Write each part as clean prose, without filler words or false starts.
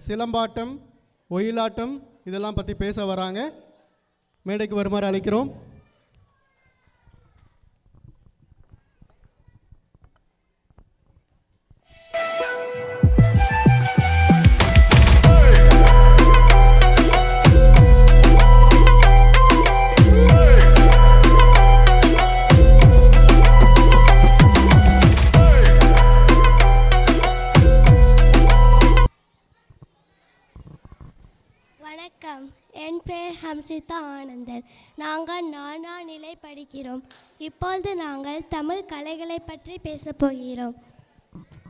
சிலம்பாட்டம், ஒயிலாட்டம் இதெல்லாம் பற்றி பேச வராங்க. மேடைக்கு வருமாறு அழைக்கிறோம். வணக்கம், என் பெயர் ஹம்சிதா ஆனந்தன். நாங்கள் 4ஆம் நிலை படிக்கிறோம். இப்பொழுது நாங்கள் தமிழ் கலைகளை பற்றி பேசப் போகிறோம்.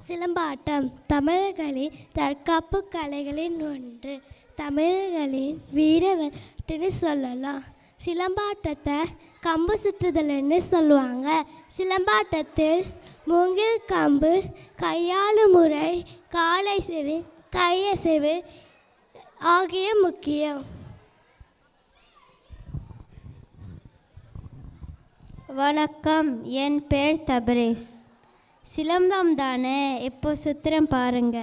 சிலம்பாட்டம் தமிழர்களின் தற்காப்பு கலைகளின் ஒன்று. தமிழர்களின் வீரவட்டுன்னு சொல்லலாம். சிலம்பாட்டத்தை கம்பு சுற்றுதல்னு சொல்லுவாங்க. சிலம்பாட்டத்தில் மூங்கில் கம்பு, கையாளும் முறை, காலைசெவு, கையசைவு ஆகிய முக்கியம். வணக்கம், என் பேர் தபரேஸ். சிலம்பம் தானே, இப்போ சுத்திரம் பாருங்க.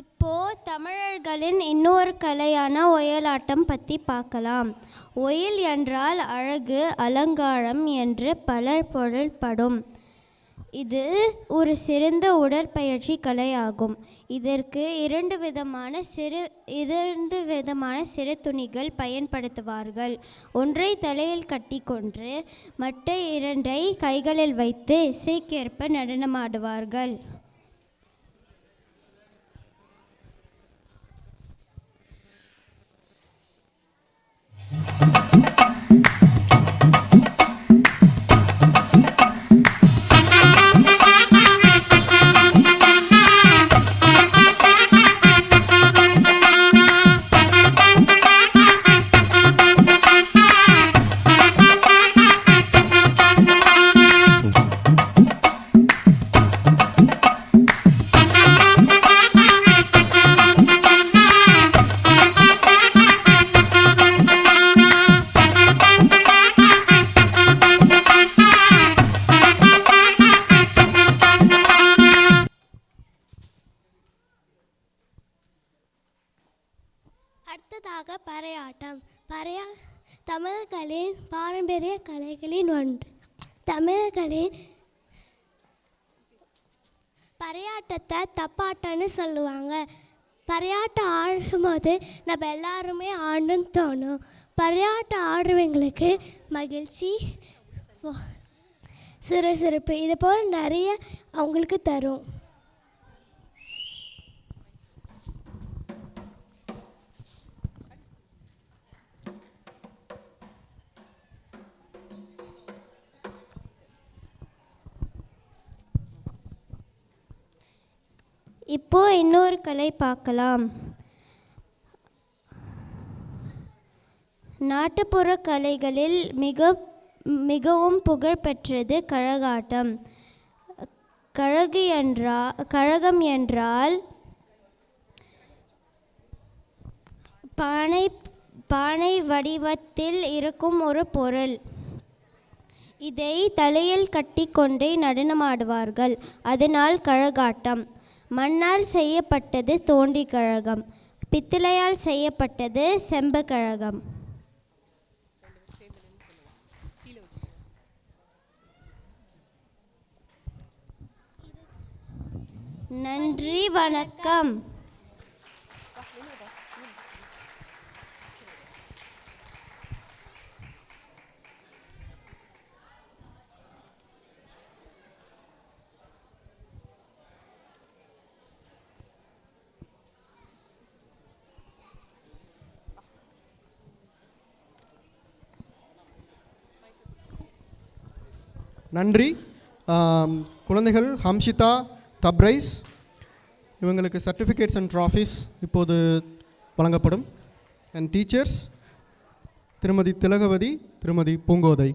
இப்போ தமிழர்களின் இன்னொரு கலையான ஒயிலாட்டம் பற்றி பார்க்கலாம். ஒயில் என்றால் அழகு, அலங்காரம் என்று பலர் பொருள்படும். இது ஒரு சிறந்த உடற்பயிற்சி கலையாகும். இதற்கு இரண்டு விதமான சிறு துணிகள் பயன்படுத்துவார்கள். ஒன்றை தலையில் கட்டிக்கொண்டு மற்ற இரண்டை கைகளில் வைத்து இசைக்கேற்ப நடனமாடுவார்கள். அடுத்ததாக பறையாட்டம். தமிழர்களின் பாரம்பரிய கலைகளின் ஒன்று. தமிழர்களின் பறையாட்டத்தை தப்பாட்டம்னு சொல்லுவாங்க. பறையாட்டம் ஆடும்போது நம்ம எல்லாருமே ஆடணும்னு தோணும். பறையாட்டம் ஆடுறவங்களுக்கு மகிழ்ச்சி, சுறுசுறுப்பு இது போல் நிறைய அவங்களுக்கு தரும். இப்போ இன்னொரு கலை பார்க்கலாம். நாட்டுப்புற கலைகளில் மிகவும் புகழ்பெற்றது கரகாட்டம். கரகம் என்றால் பானை வடிவத்தில் இருக்கும் ஒரு பொருள். இதை தலையில் கட்டிக்கொண்டு நடனமாடுவார்கள். அதனால் கரகாட்டம். மண்ணால் செய்யப்பட்டது தோண்டி கழகம், பித்தளையால் செய்யப்பட்டது செம்பு கழகம். நன்றி, வணக்கம். நன்றி. குழந்தைகள் ஹம்ஷிதா, தப்ரைஸ் இவங்களுக்கு சர்டிஃபிகேட்ஸ் அண்ட் ட்ராஃபீஸ் இப்போது வழங்கப்படும். அண்ட் டீச்சர்ஸ் திருமதி திலகவதி, திருமதி பூங்கோதை.